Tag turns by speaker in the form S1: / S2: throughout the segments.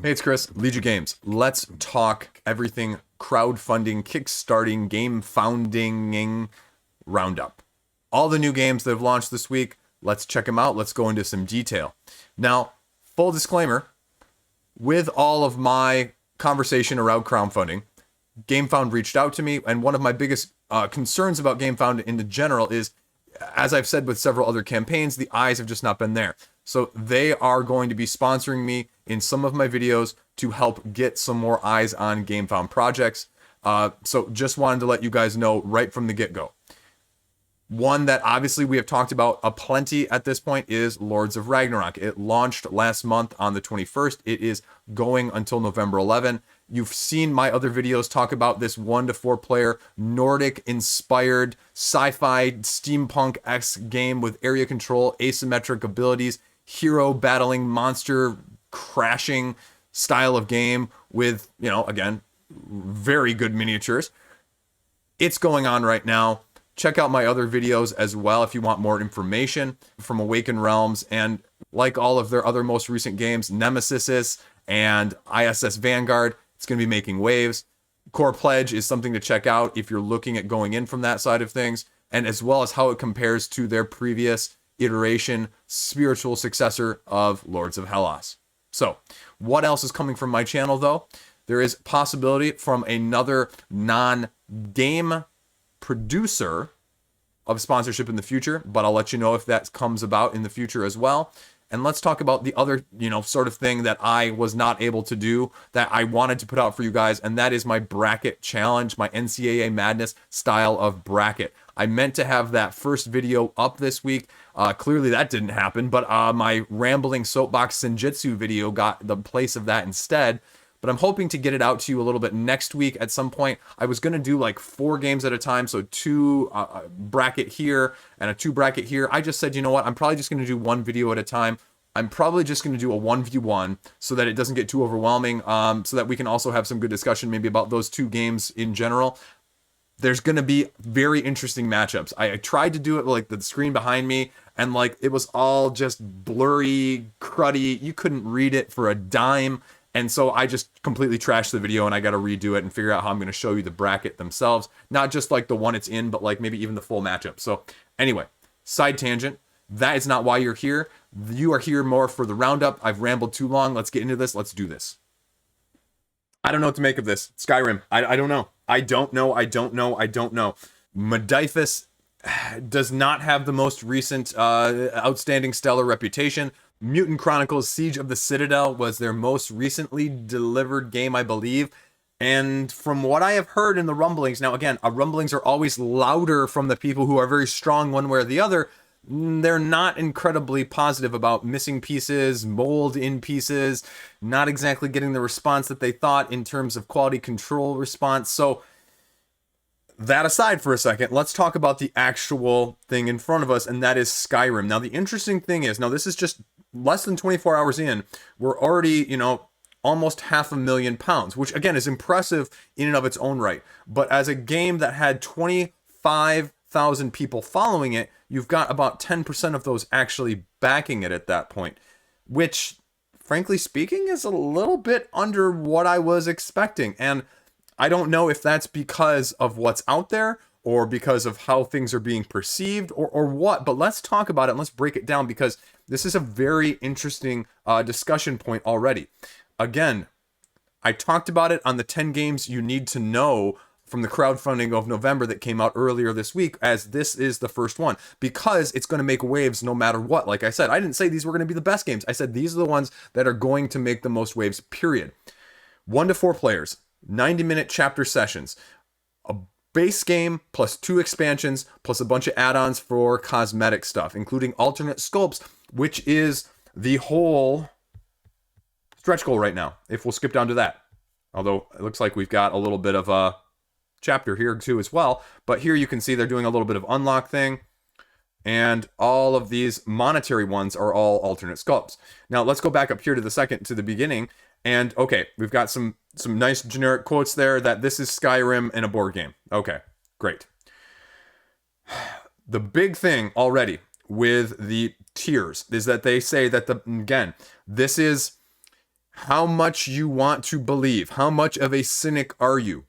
S1: Hey, it's Chris, Liege Games. Let's talk everything crowdfunding, kickstarting, game founding roundup. All the new games that have launched this week, let's check them out. Let's go into some detail. Now, full disclaimer, with all of my conversation around crowdfunding, Gamefound reached out to me, and one of my biggest concerns about Gamefound in general is, as I've said with several other campaigns, the eyes have just not been there. So they are going to be sponsoring me in some of my videos to help get some more eyes on Gamefound projects. So just wanted to let you guys know right from the get-go. One that obviously we have talked about aplenty at this point is Lords of Ragnarok. It launched last month on the 21st. It is going until November 11. You've seen my other videos talk about this 1 to 4 player Nordic-inspired sci-fi steampunk-esque game with area control, asymmetric abilities, hero battling, monster crashing style of game with, again, very good miniatures. It's going on right now. Check out my other videos as well if you want more information from Awakened Realms, and like all of their other most recent games, Nemesis and ISS Vanguard, it's going to be making waves. Core Pledge is something to check out if you're looking at going in from that side of things, and as well as how it compares to their previous iteration, spiritual successor of Lords of Hellas. So, what else is coming from my channel though? There is possibility from another non-game producer of sponsorship in the future, but I'll let you know if that comes about in the future as well. And let's talk about the other, sort of thing that I was not able to do that I wanted to put out for you guys, and that is my bracket challenge, my NCAA Madness style of bracket. I meant to have that first video up this week. Clearly that didn't happen, but my rambling soapbox Senjutsu video got the place of that instead. But I'm hoping to get it out to you a little bit next week at some point. I was going to do like 4 games at a time, so 2 bracket here and a 2 bracket here. I just said, you know what, I'm probably just going to do 1 video at a time. I'm probably just going to do a 1v1 so that it doesn't get too overwhelming, so that we can also have some good discussion maybe about those 2 games in general. There's going to be very interesting matchups. I tried to do it with like the screen behind me, and like it was all just blurry, cruddy. You couldn't read it for a dime. And so I just completely trashed the video, and I got to redo it and figure out how I'm going to show you the bracket themselves. Not just like the one it's in, but like maybe even the full matchup. So anyway, side tangent. That is not why you're here. You are here more for the roundup. I've rambled too long. Let's get into this. Let's do this. I don't know what to make of this. Skyrim. I don't know. I don't know. Modiphius does not have the most recent outstanding stellar reputation. Mutant Chronicles Siege of the Citadel was their most recently delivered game, I believe. And from what I have heard in the rumblings, now again, rumblings are always louder from the people who are very strong one way or the other. They're not incredibly positive about missing pieces, mold in pieces, not exactly getting the response that they thought in terms of quality control response. So that aside for a second, let's talk about the actual thing in front of us, and that is Skyrim. Now, the interesting thing is, now this is just less than 24 hours in, we're already, almost £500,000, which again is impressive in and of its own right. But as a game that had 25,000 people following it, you've got about 10% of those actually backing it at that point, which, frankly speaking, is a little bit under what I was expecting. And I don't know if that's because of what's out there or because of how things are being perceived or what, but let's talk about it and let's break it down, because this is a very interesting discussion point already. Again, I talked about it on the 10 games you need to know from the crowdfunding of November that came out earlier this week, as this is the first one, because it's going to make waves no matter what. Like I said, I didn't say these were going to be the best games. I said these are the ones that are going to make the most waves, period. 1 to 4 players, 90-minute chapter sessions, a base game plus 2 expansions plus a bunch of add-ons for cosmetic stuff, including alternate sculpts, which is the whole stretch goal right now, if we'll skip down to that. Although it looks like we've got a little bit of a chapter here too as well, but here you can see they're doing a little bit of unlock thing, and all of these monetary ones are all alternate sculpts. Now let's go back up here to the beginning, and okay, we've got some nice generic quotes there that this is Skyrim in a board game. Okay, great. The big thing already with the tiers is that they say that again, this is how much you want to believe. How much of a cynic are you?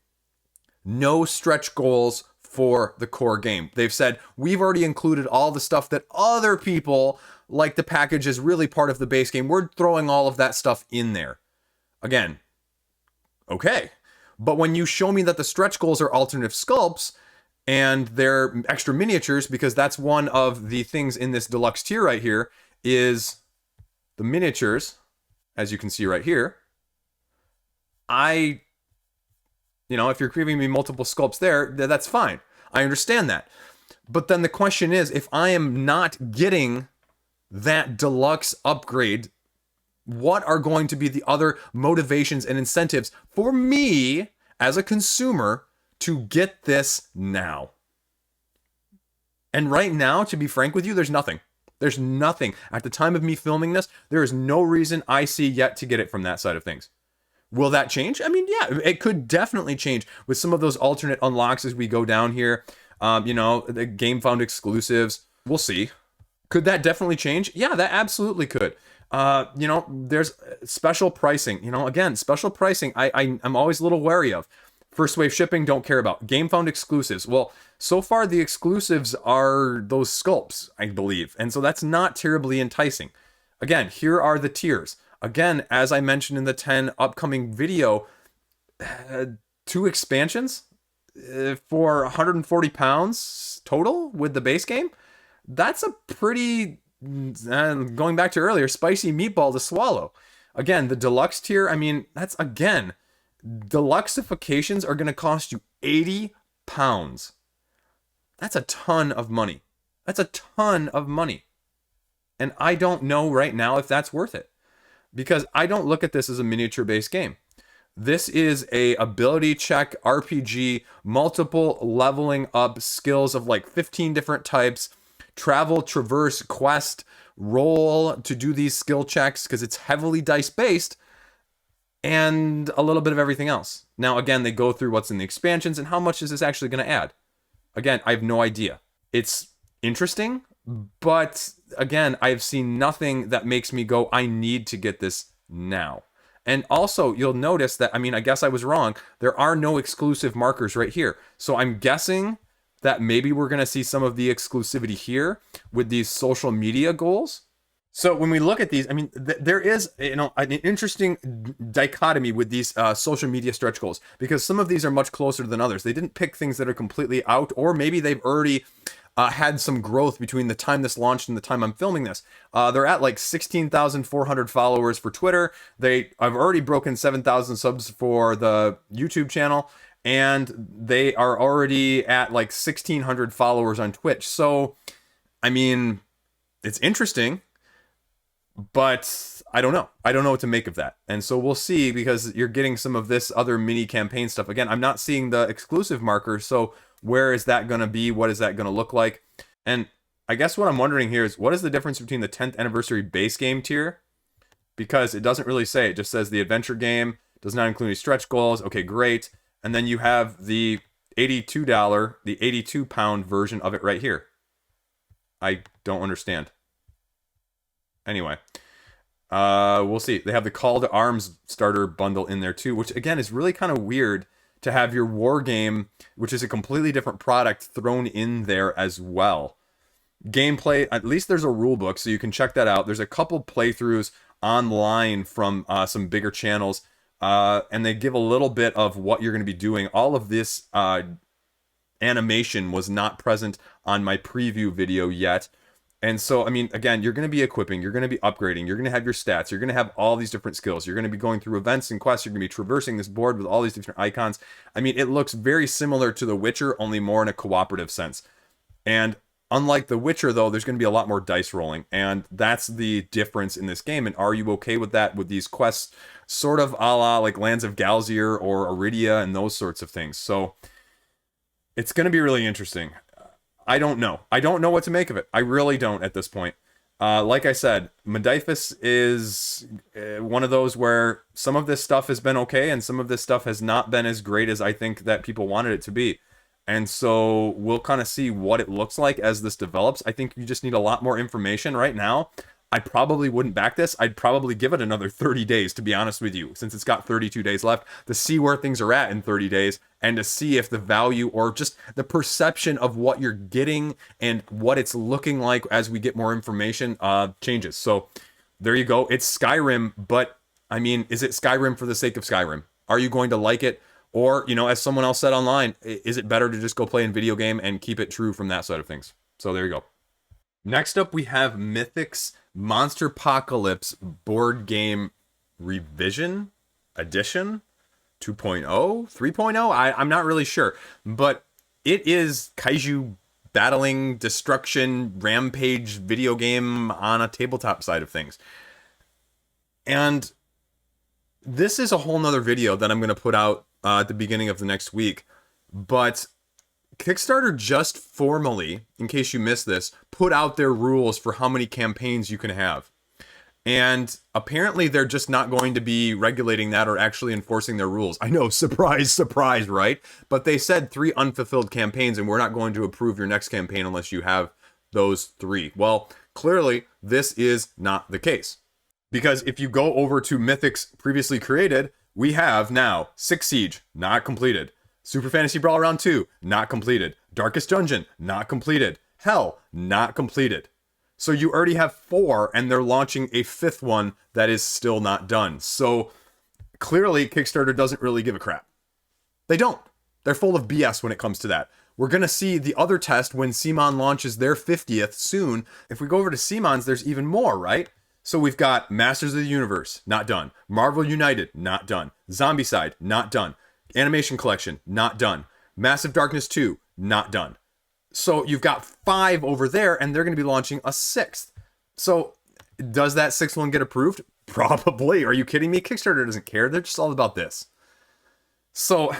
S1: No stretch goals for the core game. They've said, we've already included all the stuff that other people like the package is really part of the base game. We're throwing all of that stuff in there. Again, okay. But when you show me that the stretch goals are alternative sculpts and they're extra miniatures, because that's one of the things in this deluxe tier right here, is the miniatures, as you can see right here. If you're giving me multiple sculpts there, that's fine. I understand that. But then the question is, if I am not getting that deluxe upgrade, what are going to be the other motivations and incentives for me as a consumer to get this now? And right now, to be frank with you, there's nothing. There's nothing. At the time of me filming this, there is no reason I see yet to get it from that side of things. Will that change? I mean, yeah, it could definitely change with some of those alternate unlocks as we go down here. The Gamefound exclusives. We'll see. Could that definitely change? Yeah, that absolutely could. There's special pricing. Again, special pricing, I'm always a little wary of. First wave shipping, don't care about. Gamefound exclusives. Well, so far the exclusives are those sculpts, I believe. And so that's not terribly enticing. Again, here are the tiers. Again, as I mentioned in the 10 upcoming video, 2 expansions for £140 total with the base game. That's a pretty, going back to earlier, spicy meatball to swallow. Again, the deluxe tier, deluxeifications are going to cost you £80. That's a ton of money. And I don't know right now if that's worth it. Because I don't look at this as a miniature-based game. This is a ability check RPG, multiple leveling up skills of like 15 different types, travel, traverse, quest, roll to do these skill checks because it's heavily dice-based, and a little bit of everything else. Now, again, they go through what's in the expansions and how much is this actually going to add. Again, I have no idea. It's interesting, but again, I've seen nothing that makes me go, I need to get this now. And also, you'll notice that, I guess I was wrong. There are no exclusive markers right here. So I'm guessing that maybe we're going to see some of the exclusivity here with these social media goals. So when we look at these, there is, an interesting dichotomy with these social media stretch goals, because some of these are much closer than others. They didn't pick things that are completely out, or maybe they've already had some growth between the time this launched and the time I'm filming this. They're at like 16,400 followers for Twitter. I've already broken 7,000 subs for the YouTube channel, and they are already at like 1,600 followers on Twitch. So, it's interesting, but I don't know. I don't know what to make of that. And so we'll see, because you're getting some of this other mini campaign stuff. Again, I'm not seeing the exclusive markers, so where is that going to be? What is that going to look like? And I guess what I'm wondering here is, what is the difference between the 10th anniversary base game tier? Because it doesn't really say. It just says the adventure game does not include any stretch goals. Okay, great. And then you have the $82, the 82-pound version of it right here. I don't understand. Anyway, we'll see. They have the Call to Arms starter bundle in there too, which again is really kind of weird to have your war game, which is a completely different product, thrown in there as well. Gameplay, at least there's a rule book, so you can check that out. There's a couple playthroughs online from some bigger channels, and they give a little bit of what you're going to be doing. All of this animation was not present on my preview video yet. And so, again, you're going to be equipping, you're going to be upgrading, you're going to have your stats, you're going to have all these different skills, you're going to be going through events and quests, you're going to be traversing this board with all these different icons. It looks very similar to The Witcher, only more in a cooperative sense. And unlike The Witcher, though, there's going to be a lot more dice rolling, and that's the difference in this game. And are you okay with that, with these quests, sort of a la like Lands of Galzier or Iridia and those sorts of things? So it's going to be really interesting. I don't know. I don't know what to make of it. I really don't at this point. Like I said, Modiphius is one of those where some of this stuff has been okay, and some of this stuff has not been as great as I think that people wanted it to be. And so we'll kind of see what it looks like as this develops. I think you just need a lot more information right now. I probably wouldn't back this. I'd probably give it another 30 days, to be honest with you, since it's got 32 days left, to see where things are at in 30 days and to see if the value or just the perception of what you're getting and what it's looking like as we get more information changes. So there you go. It's Skyrim, but I mean, is it Skyrim for the sake of Skyrim? Are you going to like it? Or, you know, as someone else said online, is it better to just go play a video game and keep it true from that side of things? So there you go. Next up, we have Mythic's Monsterpocalypse board game revision edition 2.0, 3.0. I'm not really sure, but it is kaiju battling destruction rampage video game on a tabletop side of things. And this is a whole nother video that I'm going to put out at the beginning of the next week, but Kickstarter just formally, in case you missed this, put out their rules for how many campaigns you can have. And apparently they're just not going to be regulating that or actually enforcing their rules. I know, surprise, surprise, right? But they said 3 unfulfilled campaigns, and we're not going to approve your next campaign unless you have those 3. Well, clearly this is not the case. Because if you go over to Mythic's previously created, we have now 6 Siege, not completed. Super Fantasy Brawl Round 2, not completed. Darkest Dungeon, not completed. Hell, not completed. So you already have 4, and they're launching a 5th one that is still not done. So clearly, Kickstarter doesn't really give a crap. They don't. They're full of BS when it comes to that. We're going to see the other test when CMON launches their 50th soon. If we go over to CMON's, there's even more, right? So we've got Masters of the Universe, not done. Marvel United, not done. Zombicide, not done. Animation Collection, not done. Massive Darkness 2, not done. So you've got 5 over there, and they're going to be launching a 6th. So does that 6th one get approved? Probably. Are you kidding me? Kickstarter doesn't care. They're just all about this. So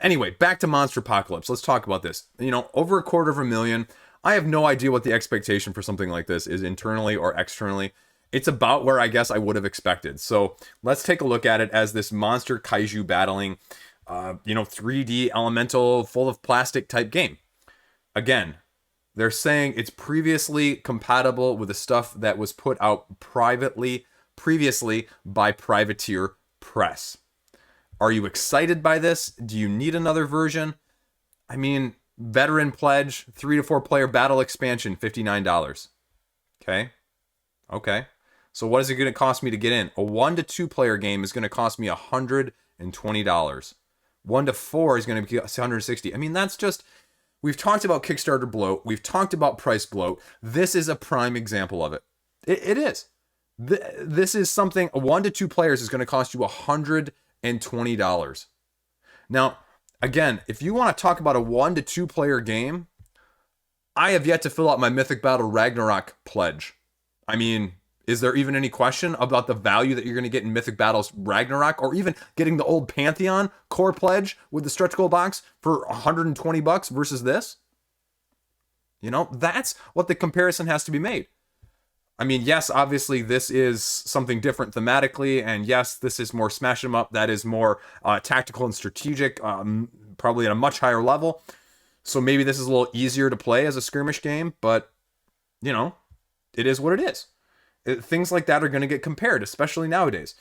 S1: anyway, back to Monsterpocalypse. Let's talk about this. You know, over $250,000. I have no idea what the expectation for something like this is internally or externally. It's about where I guess I would have expected. So let's take a look at it as this monster kaiju battling 3D elemental full of plastic type game. Again, they're saying it's previously compatible with the stuff that was put out previously by Privateer Press. Are you excited by this? Do you need another version? I mean, veteran pledge, 3 to 4 player battle expansion, $59. Okay. So what is it going to cost me to get in? A 1 to 2 player game is going to cost me $120. 1 to 4 is going to be $160. I mean, that's just... We've talked about Kickstarter bloat. We've talked about price bloat. This is a prime example of it. It is. This is something... A 1 to 2 players is going to cost you $120. Now, again, if you want to talk about a 1 to 2 player game, I have yet to fill out my Mythic Battle Ragnarok pledge. I mean... Is there even any question about the value that you're going to get in Mythic Battles Ragnarok, or even getting the old Pantheon core pledge with the stretch goal box for $120 versus this? You know, that's what the comparison has to be made. I mean, yes, obviously this is something different thematically, and yes, this is more smash 'em up. That is more tactical and strategic, probably at a much higher level. So maybe this is a little easier to play as a skirmish game, but you know, it is what it is. Things like that are going to get compared, especially nowadays.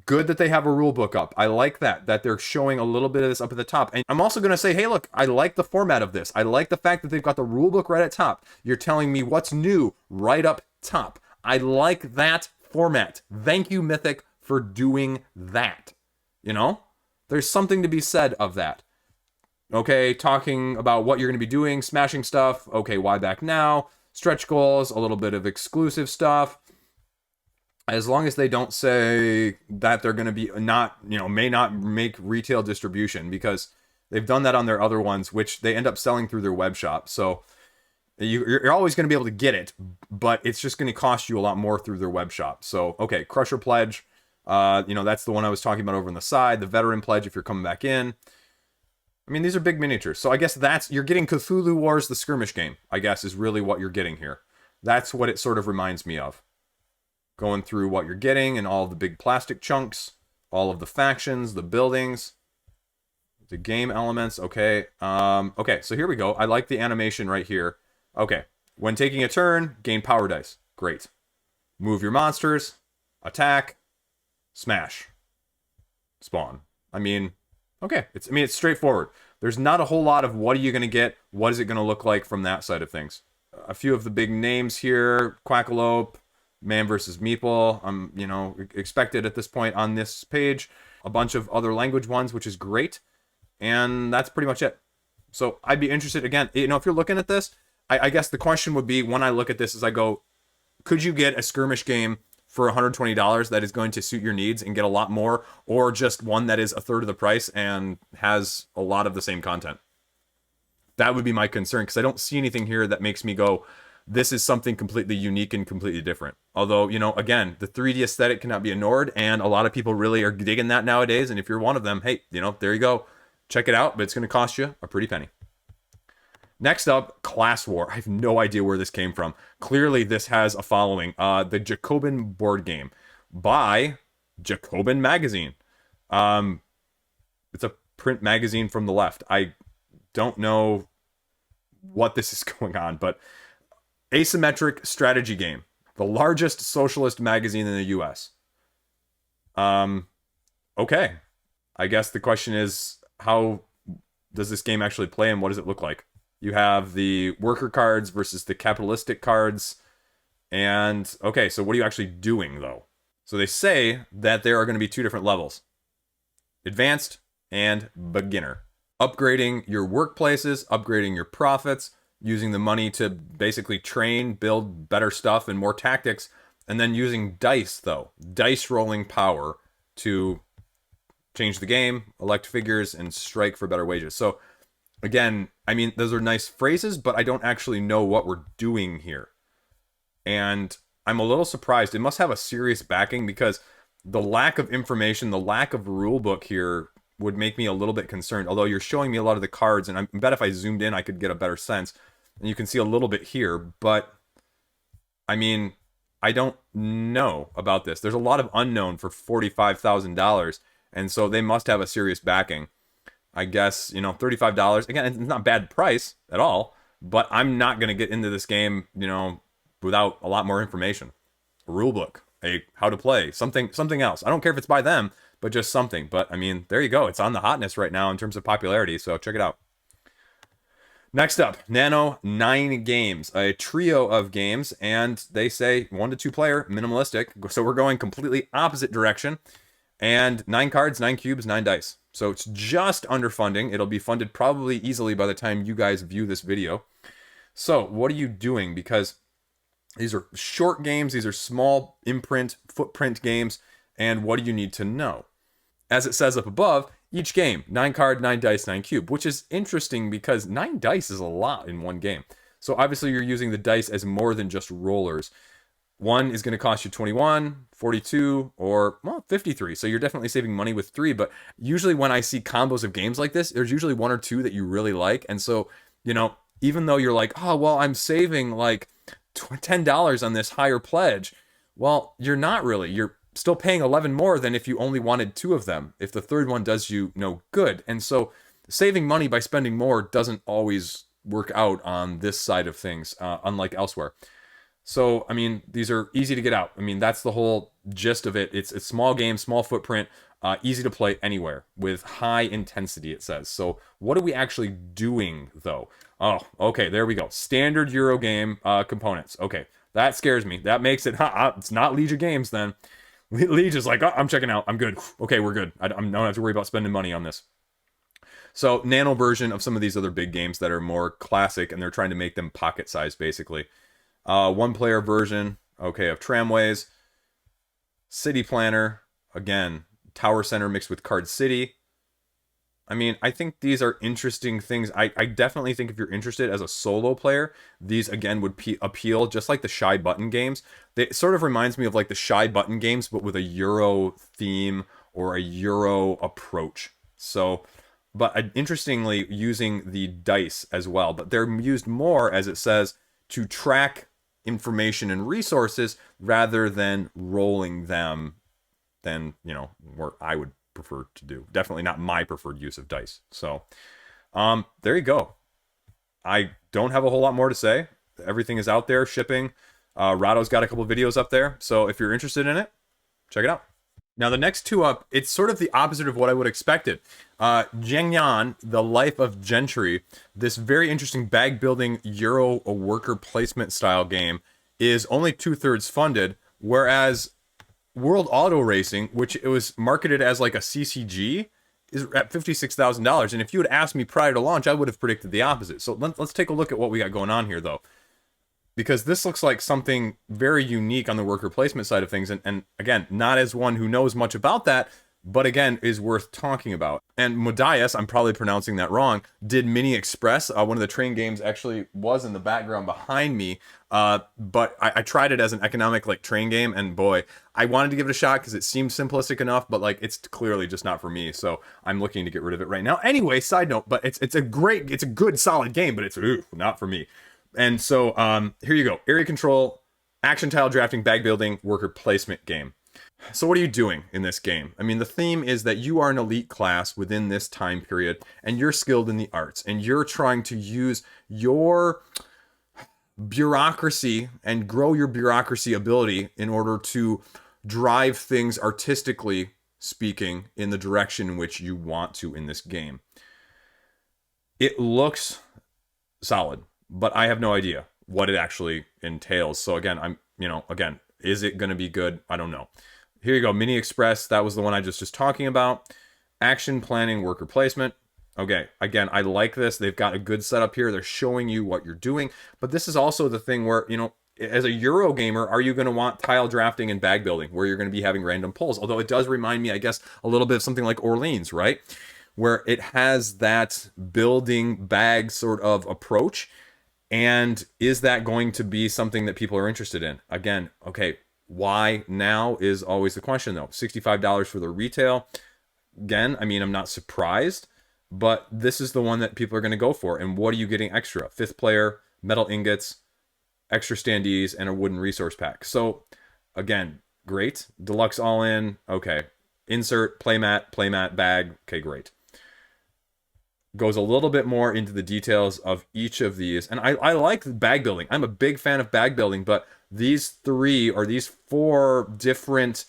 S1: Good that they have a rule book up. I like that they're showing a little bit of this up at the top. And I'm also going to say, hey, look, I like the format of this. I like the fact that they've got the rule book right at top. You're telling me what's new right up top. I like that format. Thank you, Mythic, for doing that. You know, there's something to be said of that. Okay, talking about what you're going to be doing, smashing stuff. Okay, why back now? Stretch goals, a little bit of exclusive stuff. As long as they don't say that they're going to be may not make retail distribution, because they've done that on their other ones, which they end up selling through their web shop. So you're always going to be able to get it, but it's just going to cost you a lot more through their web shop. So, okay, Crusher Pledge, that's the one I was talking about over on the side. The Veteran Pledge, if you're coming back in. I mean, these are big miniatures. So I guess you're getting Cthulhu Wars, the skirmish game, I guess, is really what you're getting here. That's what it sort of reminds me of. Going through what you're getting and all of the big plastic chunks, all of the factions, the buildings, the game elements. Okay. Okay, so here we go. I like the animation right here. Okay. When taking a turn, gain power dice. Great. move your monsters, attack, smash, spawn. I mean, okay. It's straightforward. There's not a whole lot of what are you going to get, what is it going to look like from that side of things. A few of the big names here, Quackalope, Man vs. Meeple, expected at this point on this page. A bunch of other language ones, which is great. And that's pretty much it. So I'd be interested, again, if you're looking at this, I guess the question would be, when I look at this, is I go, could you get a skirmish game for $120 that is going to suit your needs and get a lot more, or just one that is a third of the price and has a lot of the same content? That would be my concern, because I don't see anything here that makes me go, this is something completely unique and completely different. Although, again, the 3D aesthetic cannot be ignored, and a lot of people really are digging that nowadays, and if you're one of them, hey, there you go. Check it out, but it's going to cost you a pretty penny. Next up, Class War. I have no idea where this came from. Clearly, this has a following. The Jocobin board game by Jocobin Magazine. It's a print magazine from the left. I don't know what this is going on, but asymmetric strategy game. The largest socialist magazine in the U.S. Okay. I guess the question is, how does this game actually play and what does it look like? You have the worker cards versus the capitalistic cards. And, okay, so what are you actually doing, though? So they say that there are going to be two different levels. Advanced and beginner. Upgrading your workplaces, upgrading your profits, using the money to basically train, build better stuff and more tactics, and then using dice, though. Dice rolling power to change the game, elect figures, and strike for better wages. So, again, those are nice phrases, but I don't actually know what we're doing here. And I'm a little surprised. It must have a serious backing, because the lack of information, the lack of rule book here would make me a little bit concerned. Although you're showing me a lot of the cards, and I bet if I zoomed in, I could get a better sense. And you can see a little bit here, but I don't know about this. There's a lot of unknown for $45,000, and so they must have a serious backing. I guess, $35. Again, it's not a bad price at all, but I'm not going to get into this game, without a lot more information. A rule book, how to play, something else. I don't care if it's by them, but just something. But, there you go. It's on the hotness right now in terms of popularity, so check it out. Next up, Nano 9 Games, a trio of games, and they say 1 to 2 player, minimalistic. So we're going completely opposite direction. And 9 cards, 9 cubes, 9 dice. So it's just under funding. It'll be funded probably easily by the time you guys view this video. So what are you doing? Because these are short games. These are small imprint, footprint games. And what do you need to know? As it says up above, each game, 9 card, 9 dice, 9 cube, which is interesting because 9 dice is a lot in one game. So obviously you're using the dice as more than just rollers. One is going to cost you 21, 42, or 53. So you're definitely saving money with 3. But usually when I see combos of games like this, there's usually 1 or 2 that you really like. And so, even though you're like, oh, well, I'm saving like $10 on this higher pledge. Well, you're not really. You're still paying 11 more than if you only wanted 2 of them, if the third one does you no good. And so saving money by spending more doesn't always work out on this side of things, unlike elsewhere. So, these are easy to get out. That's the whole gist of it. It's a small game, small footprint, easy to play anywhere with high intensity, it says. So what are we actually doing, though? Oh, okay, there we go. Standard Euro game components. Okay, that scares me. That makes it, it's not Liege games then. Liege is like, oh, I'm checking out. I'm good. Okay, we're good. I don't have to worry about spending money on this. So, nano version of some of these other big games that are more classic, and they're trying to make them pocket-sized, basically. 1-player version, okay, of Tramways. City Planner, again, Tower Center mixed with Card City. I think these are interesting things. I definitely think if you're interested as a solo player, these, again, would appeal, just like the Shy Button games. It sort of reminds me of like the Shy Button games, but with a Euro theme or a Euro approach. So, but interestingly, using the dice as well. But they're used more, as it says, to track information and resources rather than rolling them than, where I would prefer to do. Definitely not my preferred use of dice. So, there you go. I don't have a whole lot more to say. Everything is out there, shipping.
S2: Rado's got a couple videos up there, so if you're interested in it, check it out. Now, the next two up, it's sort of the opposite of what I would have expected. Jiangnan, The Life of Gentry, this very interesting bag building Euro worker placement style game, is only 2/3 funded, whereas World Auto Racing, which it was marketed as like a CCG, is at $56,000. And if you had asked me prior to launch, I would have predicted the opposite. So let's take a look at what we got going on here, though, because this looks like something very unique on the worker placement side of things. And again, not as one who knows much about that, but again, is worth talking about. And Modias, I'm probably pronouncing that wrong, did Mini Express. One of the train games actually was in the background behind me. But I tried it as an economic like train game, and boy, I wanted to give it a shot because it seemed simplistic enough, but like it's clearly just not for me. So I'm looking to get rid of it right now. Anyway, side note, but it's a good solid game, but it's not for me. And so here you go. Area control, action tile drafting, bag building, worker placement game. So what are you doing in this game? I mean, the theme is that you are an elite class within this time period, and you're skilled in the arts, and you're trying to use your bureaucracy and grow your bureaucracy ability in order to drive things artistically speaking in the direction in which you want to in this game. It looks solid, but I have no idea what it actually entails. So again, is it going to be good? I don't know. Here you go. Mini Express. That was the one I just talking about. Action planning, worker placement. Okay. Again, I like this. They've got a good setup here. They're showing you what you're doing, but this is also the thing where, as a Euro gamer, are you going to want tile drafting and bag building where you're going to be having random pulls? Although it does remind me, I guess, a little bit of something like Orleans, right? Where it has that building bag sort of approach. And is that going to be something that people are interested in? Again, okay, why now is always the question, though. $65 for the retail. Again, I mean, I'm not surprised, but this is the one that people are going to go for. And what are you getting extra? 5th player, metal ingots, extra standees, and a wooden resource pack. So, again, great. Deluxe all-in, okay. Insert, playmat, bag, okay, great. Goes a little bit more into the details of each of these. And I like bag building. I'm a big fan of bag building, but these 4 different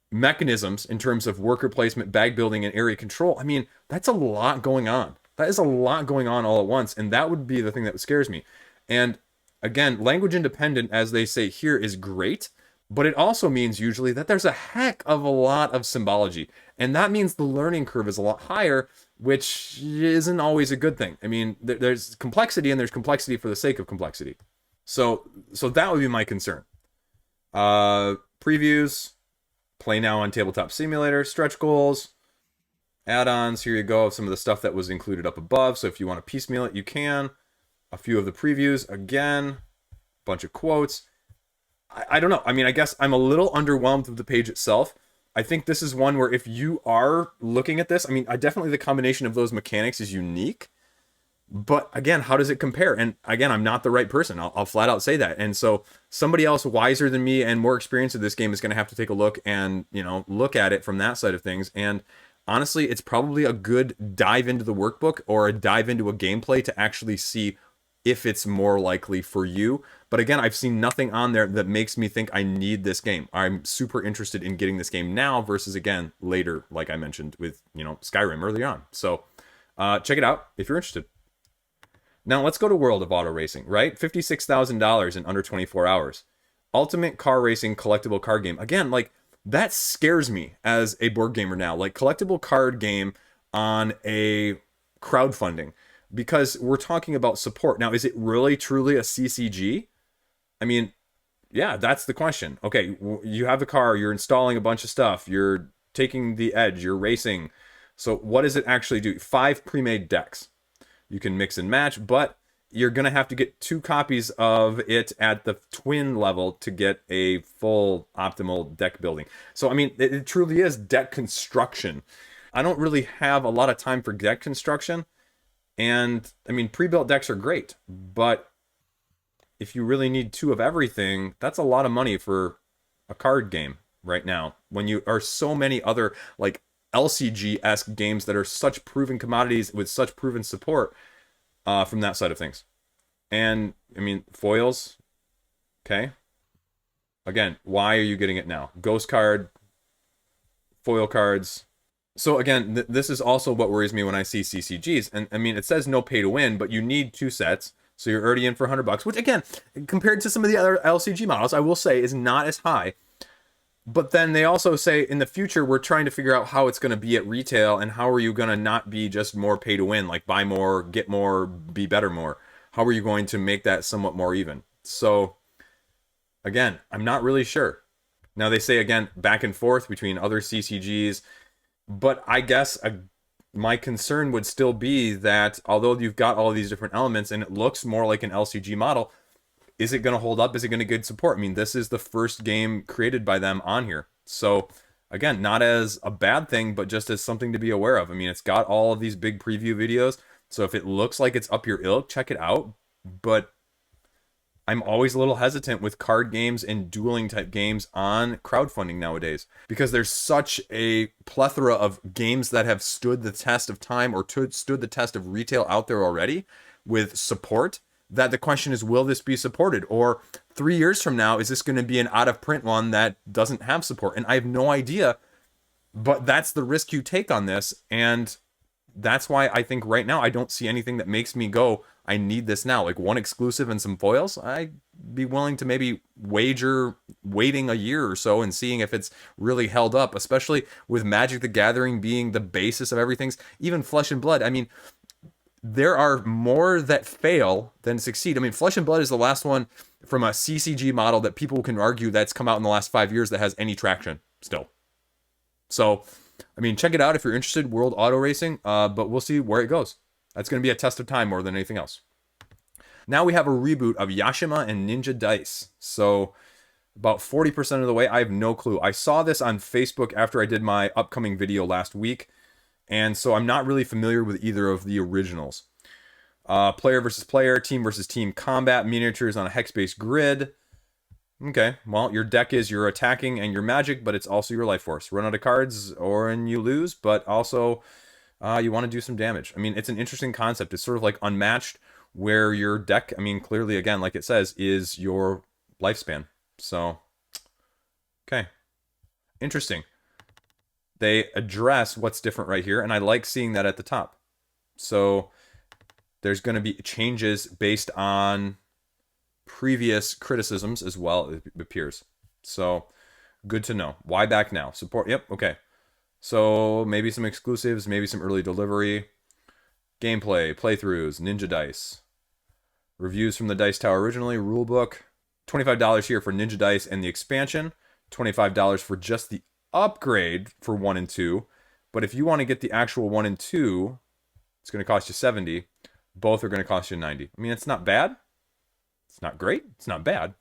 S2: mechanisms in terms of worker placement, bag building, and area control, I mean, that's a lot going on. That is a lot going on all at once, and that would be the thing that scares me. And again, language independent, as they say here, is great, but it also means usually that there's a heck of a lot of symbology, and that means the learning curve is a lot higher, which isn't always a good thing. I mean, there's complexity, and there's complexity for the sake of complexity. So that would be my concern. Previews, play now on Tabletop Simulator, stretch goals, add-ons. Here you go of some of the stuff that was included up above. So if you want to piecemeal it, you can. A few of the previews, again, bunch of quotes. I don't know. I mean, I guess I'm a little underwhelmed with the page itself. I think this is one where if you are looking at this, I mean, definitely the combination of those mechanics is unique. But again, how does it compare? And again, I'm not the right person. I'll flat out say that. And so somebody else wiser than me and more experienced in this game is going to have to take a look and, look at it from that side of things. And honestly, it's probably a good dive into the workbook or a dive into a gameplay to actually see if it's more likely for you. But again, I've seen nothing on there that makes me think I need this game. I'm super interested in getting this game now versus, again, later, like I mentioned with, Skyrim early on. So check it out if you're interested. Now let's go to World of Auto Racing, right? $56,000 in under 24 hours. Ultimate car racing collectible card game. Again, like, that scares me as a board gamer now. Like, collectible card game on a crowdfunding. Because we're talking about support. Now, is it really, truly a CCG? I mean, yeah, that's the question. Okay, you have a car, you're installing a bunch of stuff, you're taking the edge, you're racing. So what does it actually do? 5 pre-made decks. You can mix and match, but you're going to have to get 2 copies of it at the twin level to get a full optimal deck building. So, I mean, it truly is deck construction. I don't really have a lot of time for deck construction. And, I mean, pre-built decks are great, but if you really need 2 of everything, that's a lot of money for a card game right now. When you are so many other, like, LCG-esque games that are such proven commodities with such proven support from that side of things. And, I mean, foils, okay, Again, why are you getting it now? Ghost card, foil cards. So again, this is also what worries me when I see CCGs. And I mean, it says no pay to win, but you need 2 sets. So you're already in for $100, which again, compared to some of the other LCG models, I will say is not as high. But then they also say in the future, we're trying to figure out how it's going to be at retail and how are you going to not be just more pay to win, like buy more, get more, be better more. How are you going to make that somewhat more even? So again, I'm not really sure. Now they say again, back and forth between other CCGs, but I guess my concern would still be that although you've got all of these different elements and it looks more like an LCG model, is it going to hold up? Is it going to get support? I mean, this is the first game created by them on here. So, again, not as a bad thing, but just as something to be aware of. I mean, it's got all of these big preview videos. So if it looks like it's up your ilk, check it out. But I'm always a little hesitant with card games and dueling type games on crowdfunding nowadays because there's such a plethora of games that have stood the test of time or stood the test of retail out there already with support, that the question is, will this be supported? Or 3 years from now, is this going to be an out of print one that doesn't have support? And I have no idea, but that's the risk you take on this. And that's why I think right now I don't see anything that makes me go, I need this now. Like one exclusive and some foils, I'd be willing to maybe wager waiting a year or so and seeing if it's really held up, especially with Magic the Gathering being the basis of everything. Even Flesh and Blood, I mean, there are more that fail than succeed. I mean, Flesh and Blood is the last one from a CCG model that people can argue that's come out in the last 5 years that has any traction still. So, I mean, check it out if you're interested, World Auto Racing, but we'll see where it goes. That's going to be a test of time more than anything else. Now we have a reboot of Yashima and Ninja Dice. So, about 40% of the way, I have no clue. I saw this on Facebook after I did my upcoming video last week. And so I'm not really familiar with either of the originals. Player versus player, team versus team combat, miniatures on a hex-based grid. Okay, well, your deck is your attacking and your magic, but it's also your life force. Run out of cards and you lose, but also you want to do some damage. I mean, it's an interesting concept. It's sort of like Unmatched, where your deck, I mean, clearly, again, like it says, is your lifespan. So, okay. Interesting. They address what's different right here, and I like seeing that at the top. So there's going to be changes based on previous criticisms as well, it appears. So good to know. Why back now? Support, yep, okay. So maybe some exclusives, maybe some early delivery. Gameplay, playthroughs, Ninja Dice. Reviews from the Dice Tower originally, rulebook. $25 here for Ninja Dice and the expansion. $25 for just the upgrade for 1 and 2, but if you want to get the actual 1 and 2, it's going to cost you $70. Both are going to cost you $90. I mean, it's not bad. It's not great. It's not bad.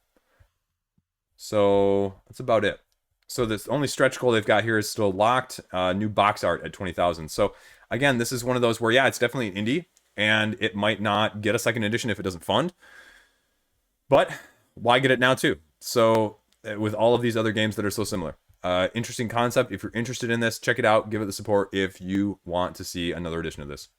S2: So that's about it. So the only stretch goal they've got here is still locked. New box art at 20,000. So again, this is one of those where, yeah, it's definitely an indie, and it might not get a second edition if it doesn't fund. But why get it now too? So with all of these other games that are so similar. Interesting concept. If you're interested in this, check it out. Give it the support if you want to see another edition of this.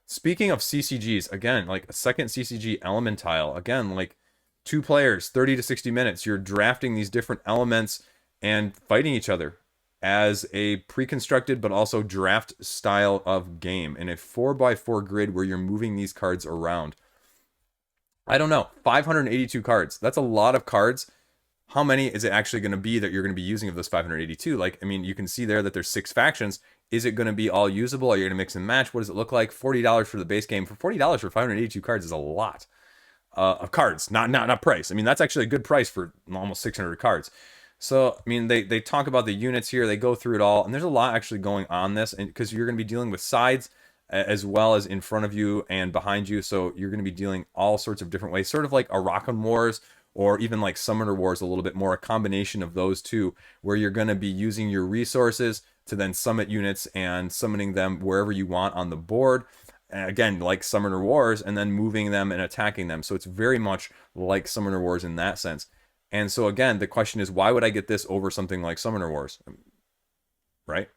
S2: Speaking of CCGs, again, like a second CCG Elementile. Again, like 2 players, 30 to 60 minutes. You're drafting these different elements and fighting each other as a pre-constructed but also draft style of game in a 4x4 grid where you're moving these cards around. I don't know. 582 cards. That's a lot of cards. How many is it actually going to be that you're going to be using of those 582? Like, I mean, you can see there that there's 6 factions. Is it going to be all usable? Are you going to mix and match? What does it look like? $40 for the base game. For $40 for 582 cards is a lot of cards, not price. I mean, that's actually a good price for almost 600 cards. So, I mean, they talk about the units here. They go through it all. And there's a lot actually going on this, and because you're going to be dealing with sides as well as in front of you and behind you. So you're going to be dealing all sorts of different ways, sort of like Arakan Wars, or even like Summoner Wars a little bit more, a combination of those two, where you're going to be using your resources to then summon units and summoning them wherever you want on the board. Again, like Summoner Wars, and then moving them and attacking them. So it's very much like Summoner Wars in that sense. And so again, the question is, why would I get this over something like Summoner Wars? Right?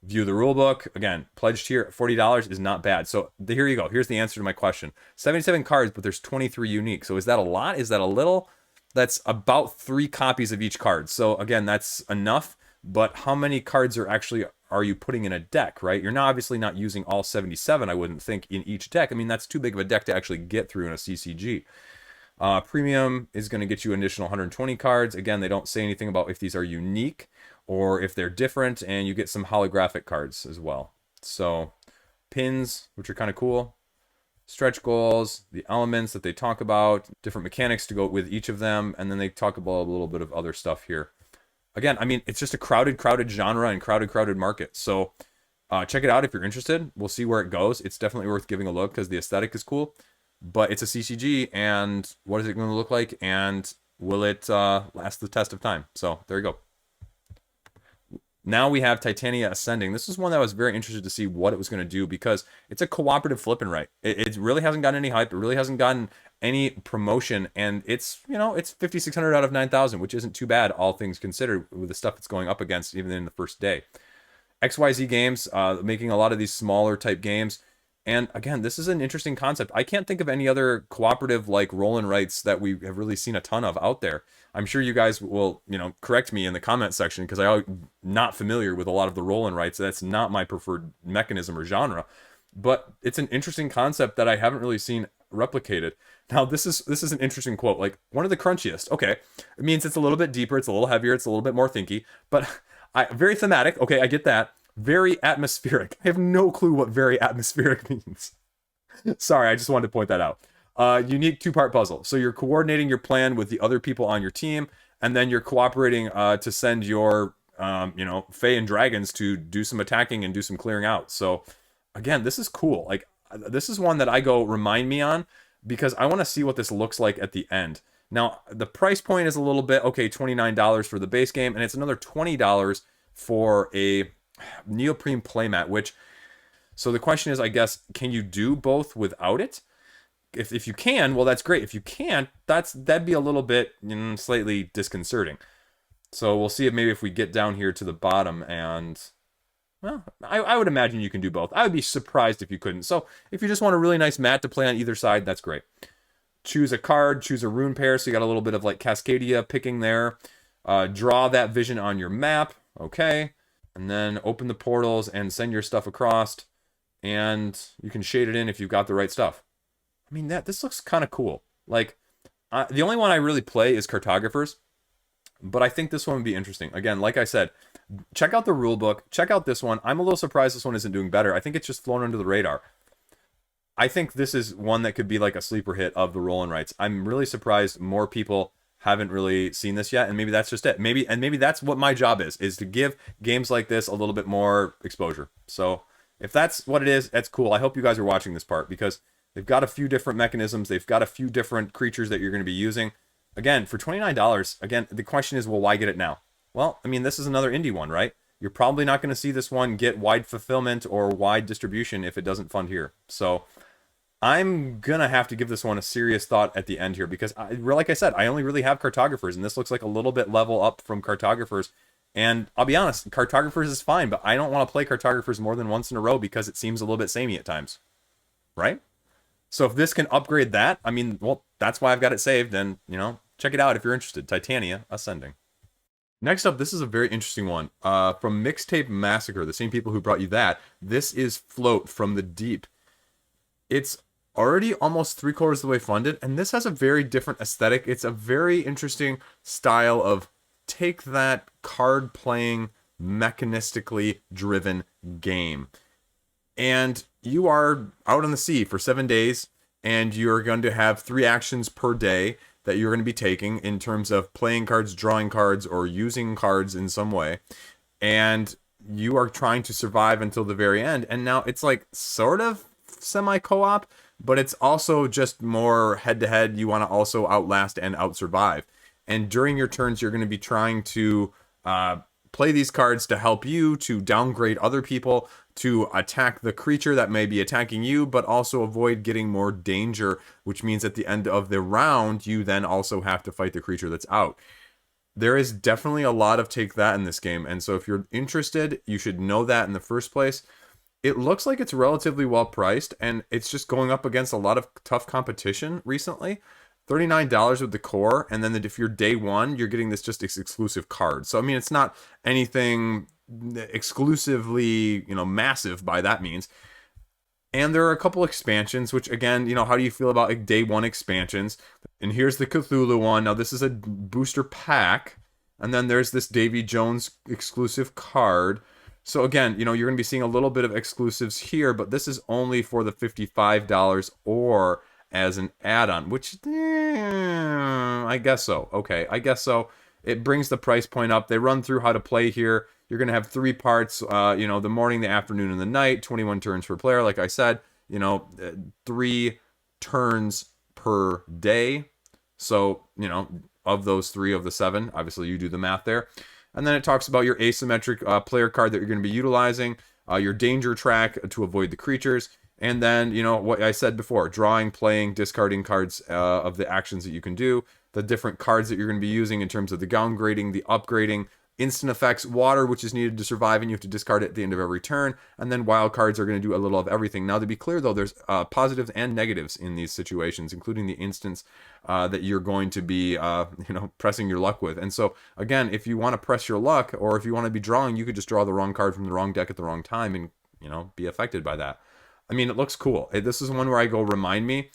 S2: View the rulebook. Again, pledged here at $40 is not bad. So here you go. Here's the answer to my question. 77 cards, but there's 23 unique. So is that a lot? Is that a little? That's about 3 copies of each card. So again, that's enough. But how many cards are you putting in a deck, right? You're obviously not using all 77, I wouldn't think, in each deck. I mean, that's too big of a deck to actually get through in a CCG. Premium is going to get you an additional 120 cards. Again, they don't say anything about if these are unique or if they're different, and you get some holographic cards as well. So pins, which are kind of cool. Stretch goals, the elements that they talk about, different mechanics to go with each of them, and then they talk about a little bit of other stuff here. Again, I mean, it's just a crowded genre and crowded market. So check it out if you're interested. We'll see where it goes. It's definitely worth giving a look because the aesthetic is cool. But it's a CCG, and what is it going to look like? And will it last the test of time? So there you go. Now we have Titania Ascending. This is one that I was very interested to see what it was going to do because it's a cooperative flip and write. It really hasn't gotten any hype. It really hasn't gotten any promotion, and it's 5,600 out of 9,000, which isn't too bad, all things considered, with the stuff it's going up against even in the first day. XYZ Games making a lot of these smaller type games. And again, this is an interesting concept. I can't think of any other cooperative like roll and writes that we have really seen a ton of out there. I'm sure you guys will, correct me in the comment section because I'm not familiar with a lot of the roll and writes. That's not my preferred mechanism or genre. But it's an interesting concept that I haven't really seen replicated. Now, this is an interesting quote. Like, one of the crunchiest. Okay, it means it's a little bit deeper, it's a little heavier, it's a little bit more thinky, but very thematic. Okay, I get that. Very atmospheric. I have no clue what very atmospheric means. Sorry, I just wanted to point that out. Unique 2-part puzzle. So you're coordinating your plan with the other people on your team, and then you're cooperating to send your, Fae and dragons to do some attacking and do some clearing out. So again, this is cool. Like, this is one that I go remind me on because I want to see what this looks like at the end. Now, the price point is a little bit, okay, $29 for the base game, and it's another $20 for a neoprene playmat, so the question is, I guess, can you do both without it? If you can, well, that's great. If you can't, that'd be a little bit slightly disconcerting. So we'll see if we get down here to the bottom, and well, I would imagine you can do both. I would be surprised if you couldn't. So if you just want a really nice mat to play on either side, that's great. Choose a card, choose a rune pair, so you got a little bit of like Cascadia picking there. Draw that vision on your map, okay. And then open the portals and send your stuff across, and you can shade it in if you've got the right stuff. I mean, this looks kind of cool. Like, the only one I really play is Cartographers, but I think this one would be interesting. Again, like I said, check out the rulebook, check out this one. I'm a little surprised this one isn't doing better. I think it's just flown under the radar. I think this is one that could be like a sleeper hit of the roll and writes. I'm really surprised more people haven't really seen this yet, and maybe that's just it. Maybe that's what my job is to give games like this a little bit more exposure. So if that's what it is, that's cool. I hope you guys are watching this part because they've got a few different mechanisms. They've got a few different creatures that you're going to be using. Again, for $29, again, the question is, well, why get it now? Well, I mean, this is another indie one, right? You're probably not going to see this one get wide fulfillment or wide distribution if it doesn't fund here. So I'm going to have to give this one a serious thought at the end here because, like I said, I only really have Cartographers, and this looks like a little bit level up from Cartographers. And I'll be honest, Cartographers is fine, but I don't want to play Cartographers more than once in a row because it seems a little bit samey at times, right? So if this can upgrade that, I mean, well, that's why I've got it saved, and, check it out if you're interested. Titania Ascending. Next up, this is a very interesting one. From Mixtape Massacre, the same people who brought you that. This is Float from the Deep. It's already almost 3/4 of the way funded, and this has a very different aesthetic. It's a very interesting style of take that card playing, mechanistically driven game. And you are out on the sea for 7 days, and you're going to have 3 actions per day that you're going to be taking in terms of playing cards, drawing cards, or using cards in some way. And you are trying to survive until the very end. And now it's like sort of semi-co-op, but it's also just more head-to-head. You want to also outlast and out-survive. And during your turns, you're going to be trying to play these cards to help you, to downgrade other people, to attack the creature that may be attacking you, but also avoid getting more danger, which means at the end of the round, you then also have to fight the creature that's out. There is definitely a lot of take that in this game, and so if you're interested, you should know that in the first place. It looks like it's relatively well priced, and it's just going up against a lot of tough competition recently.
S1: $39 with the core, and then if you're day one, you're getting this just exclusive card. So I mean, it's not anything exclusively, massive by that means. And there are a couple expansions, which again, how do you feel about like day one expansions? And here's the Cthulhu one. Now this is a booster pack, and then there's this Davy Jones exclusive card. So again, you're going to be seeing a little bit of exclusives here, but this is only for the $55 or as an add-on, which I guess so. Okay, I guess so. It brings the price point up. They run through how to play here. You're going to have 3 parts, the morning, the afternoon, and the night, 21 turns per player. Like I said, 3 turns per day. So, of those 3 of the 7, obviously you do the math there. And then it talks about your asymmetric player card that you're going to be utilizing, your danger track to avoid the creatures, and then, what I said before, drawing, playing, discarding cards of the actions that you can do, the different cards that you're going to be using in terms of the downgrading, the upgrading, instant effects, water, which is needed to survive, and you have to discard it at the end of every turn, and then wild cards are going to do a little of everything. Now, to be clear, though, there's positives and negatives in these situations, including the instants that you're going to be, pressing your luck with. And so, again, if you want to press your luck, or if you want to be drawing, you could just draw the wrong card from the wrong deck at the wrong time and, be affected by that. I mean, it looks cool. This is one where I go, remind me,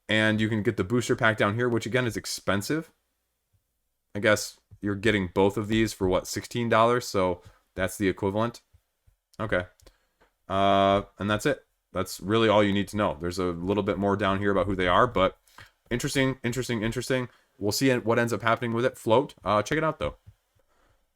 S1: and you can get the booster pack down here, which, again, is expensive. I guess you're getting both of these for what, $16? So that's the equivalent. Okay. And that's it. That's really all you need to know. There's a little bit more down here about who they are, but interesting. We'll see what ends up happening with it. Float. Check it out, though.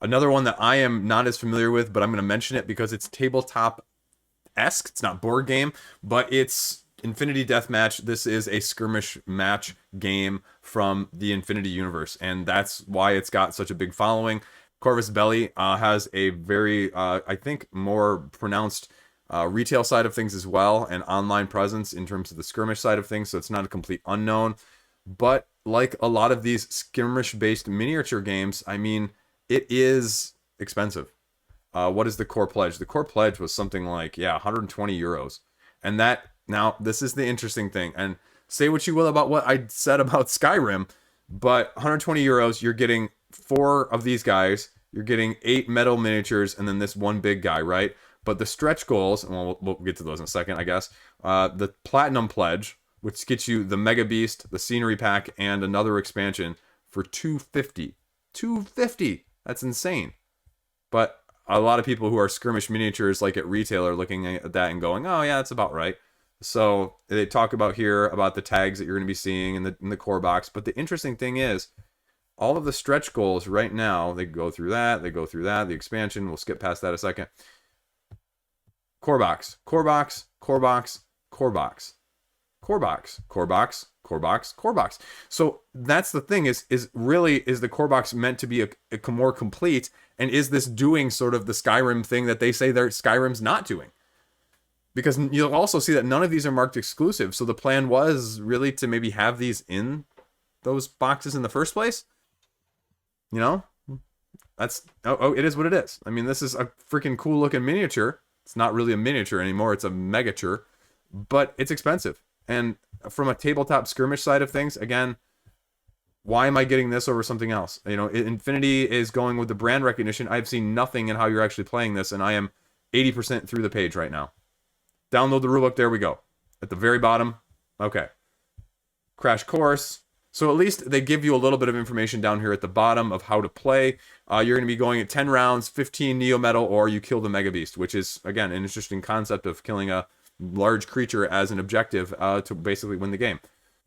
S1: Another one that I am not as familiar with, but I'm going to mention it because it's tabletop-esque. It's not board game, but it's Infinity Deathmatch. This is a skirmish match game from the Infinity Universe, and that's why it's got such a big following. Corvus Belli has a very, I think, more pronounced retail side of things as well, and online presence in terms of the skirmish side of things, so it's not a complete unknown. But like a lot of these skirmish-based miniature games, I mean, it is expensive. What is the core pledge? The core pledge was something like, 120 euros. And that, now, this is the interesting thing, and say what you will about what I said about Skyrim, but 120 euros, you're getting 4 of these guys, you're getting 8 metal miniatures, and then this one big guy, right? But the stretch goals, and we'll get to those in a second, I guess, the Platinum Pledge, which gets you the Mega Beast, the Scenery Pack, and another expansion for $250. $250! That's insane. But a lot of people who are skirmish miniatures, like at retail, are looking at that and going, oh yeah, that's about right. So they talk about here about the tags that you're going to be seeing in the core box. But the interesting thing is, all of the stretch goals right now, they go through that, the expansion, we'll skip past that a second. Core box, core box, core box, core box, core box, core box, core box, core box. So that's the thing, is really, is the core box meant to be a more complete, and is this doing sort of the Skyrim thing that they say Skyrim's not doing? Because you'll also see that none of these are marked exclusive, so the plan was really to maybe have these in those boxes in the first place. That's, it is what it is. I mean, this is a freaking cool looking miniature. It's not really a miniature anymore, it's a megature, but it's expensive. And from a tabletop skirmish side of things, again, why am I getting this over something else? Infinity is going with the brand recognition. I've seen nothing in how you're actually playing this, and I am 80% through the page right now. Download the rulebook, there we go. At the very bottom, okay. Crash course. So at least they give you a little bit of information down here at the bottom of how to play. You're going to be going at 10 rounds, 15 Neo Metal, or you kill the Mega Beast, which is, again, an interesting concept of killing a large creature as an objective to basically win the game.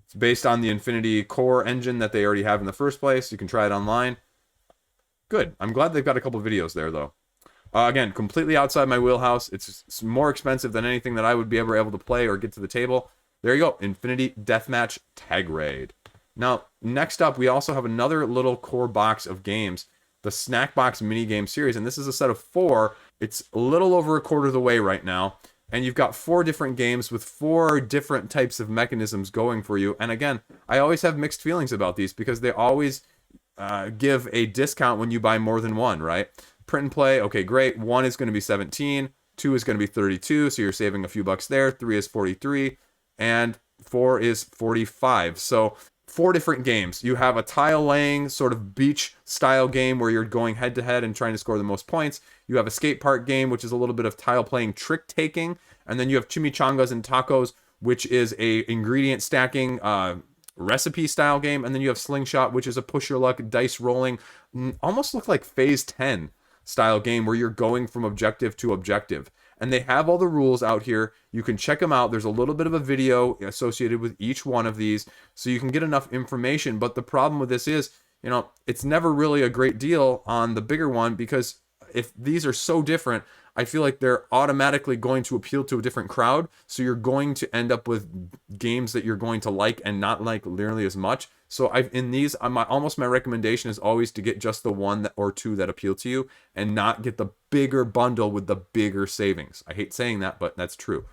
S1: It's based on the Infinity core engine that they already have in the first place. You can try it online. Good. I'm glad they've got a couple videos there, though. Again, completely outside my wheelhouse. It's more expensive than anything that I would be ever able to play or get to the table. There you go. Infinity Deathmatch Tag Raid. Now, next up, we also have another little core box of games, the Snackbox minigame series, and this is a set of 4. It's a little over a quarter of the way right now, and you've got 4 different games with 4 different types of mechanisms going for you. And again, I always have mixed feelings about these because they always give a discount when you buy more than one, right? Print and play, okay, great. 1 is going to be 17, 2 is going to be 32, so you're saving a few bucks there. 3 is 43, and 4 is 45. So 4 different games. You have a tile laying sort of beach style game where you're going head to head and trying to score the most points. You have a skate park game, which is a little bit of tile playing trick taking. And then you have chimichangas and tacos, which is a ingredient stacking recipe style game. And then you have slingshot, which is a push your luck dice rolling, almost look like phase 10 style game where you're going from objective to objective. And they have all the rules out here. You can check them out. There's a little bit of a video associated with each one of these, so you can get enough information. But the problem with this is, it's never really a great deal on the bigger one, because if these are so different, I feel like they're automatically going to appeal to a different crowd. So you're going to end up with games that you're going to like and not like nearly as much. So in these, my recommendation is always to get just the one or two that appeal to you, and not get the bigger bundle with the bigger savings. I hate saying that, but that's true.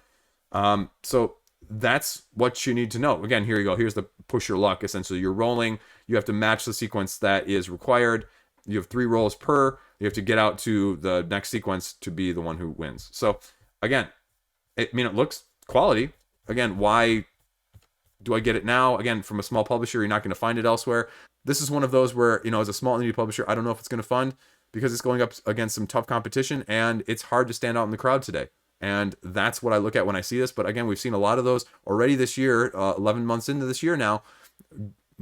S1: So that's what you need to know. Again, here you go. Here's the push your luck. Essentially, you're rolling. You have to match the sequence that is required. You have 3 rolls per. You have to get out to the next sequence to be the one who wins. So again, it looks quality. Again, why do I get it now? Again, from a small publisher, you're not going to find it elsewhere. This is one of those where, as a small indie publisher, I don't know if it's going to fund, because it's going up against some tough competition, and it's hard to stand out in the crowd today. And that's what I look at when I see this. But again, we've seen a lot of those already this year, 11 months into this year now,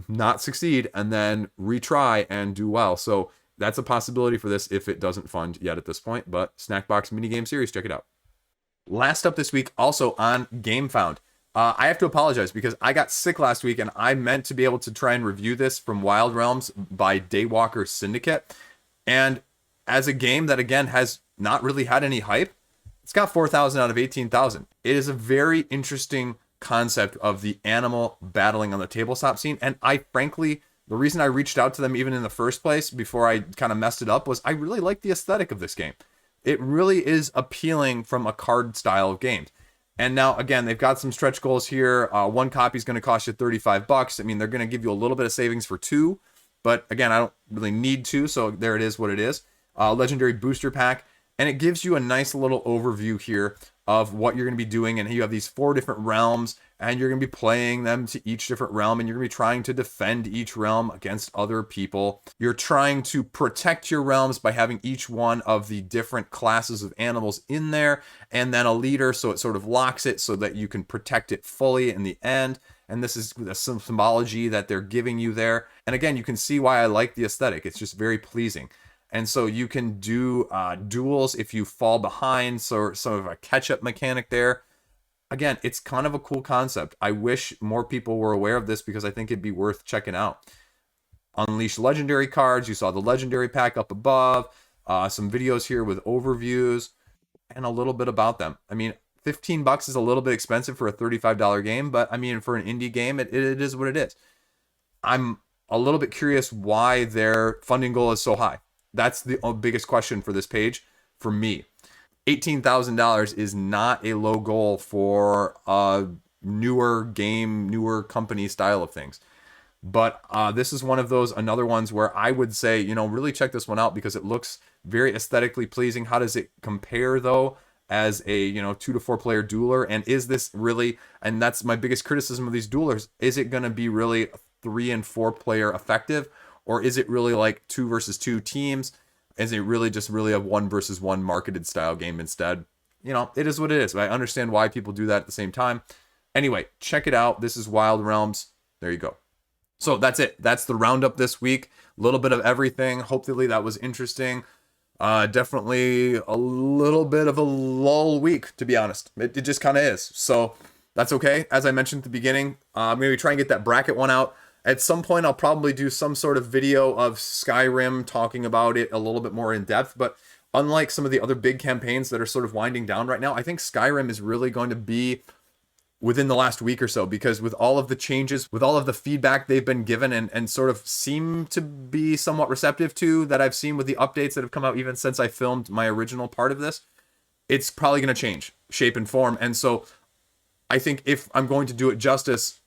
S1: not succeed and then retry and do well. So that's a possibility for this if it doesn't fund yet at this point. But Snackbox minigame series, check it out. Last up this week, also on Gamefound. I have to apologize because I got sick last week, and I meant to be able to try and review this from Wild Realms by Daywalker Syndicate. And as a game that, again, has not really had any hype, it's got 4,000 out of 18,000. It is a very interesting concept of the animal battling on the tabletop scene. And frankly, the reason I reached out to them even in the first place before I kind of messed it up was I really like the aesthetic of this game. It really is appealing from a card style of games. And now, again, they've got some stretch goals here. 1 copy is going to cost you $35. I mean, they're going to give you a little bit of savings for 2. But again, I don't really need 2, so there it is what it is. Legendary booster pack. And it gives you a nice little overview here of what you're going to be doing. And you have these 4 different realms, and you're going to be playing them to each different realm, and you're going to be trying to defend each realm against other people. You're trying to protect your realms by having each one of the different classes of animals in there, and then a leader, so it sort of locks it so that you can protect it fully in the end. And this is some symbology that they're giving you there. And again, you can see why I like the aesthetic. It's just very pleasing. And so you can do duels if you fall behind, so some of a catch-up mechanic there. Again, it's kind of a cool concept. I wish more people were aware of this, because I think it'd be worth checking out. Unleash legendary cards. You saw the legendary pack up above. Some videos here with overviews and a little bit about them. I mean, $15 is a little bit expensive for a $35 game, but I mean, for an indie game, it is what it is. I'm a little bit curious why their funding goal is so high. That's the biggest question for this page for me. $18,000 is not a low goal for a newer game, newer company style of things. But this is one of those, another ones where I would say, really check this one out, because it looks very aesthetically pleasing. How does it compare, though, as a, 2 to 4 player dueler? And is this really, and that's my biggest criticism of these duelers, is it going to be really 3 and 4 player effective? Or is it really like 2 versus 2 teams? Is it really just really a 1 versus 1 marketed style game instead? It is what it is. I understand why people do that at the same time. Anyway, check it out. This is Wild Realms. There you go. So that's it. That's the roundup this week. A little bit of everything. Hopefully that was interesting. Definitely a little bit of a lull week, to be honest. It just kind of is. So that's okay. As I mentioned at the beginning, maybe try and get that bracket one out. At some point, I'll probably do some sort of video of Skyrim talking about it a little bit more in depth. But unlike some of the other big campaigns that are sort of winding down right now, I think Skyrim is really going to be within the last week or so, because with all of the changes, with all of the feedback they've been given and sort of seem to be somewhat receptive to, that I've seen with the updates that have come out even since I filmed my original part of this, it's probably going to change shape and form. And so I think if I'm going to do it justice,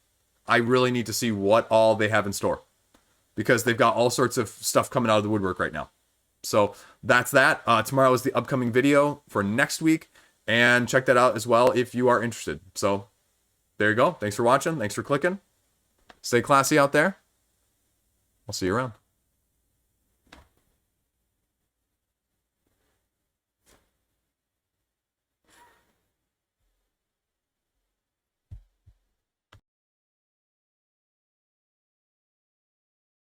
S1: I really need to see what all they have in store, because they've got all sorts of stuff coming out of the woodwork right now. So that's that. Tomorrow is the upcoming video for next week, and check that out as well if you are interested. So there you go. Thanks for watching. Thanks for clicking. Stay classy out there. I'll see you around.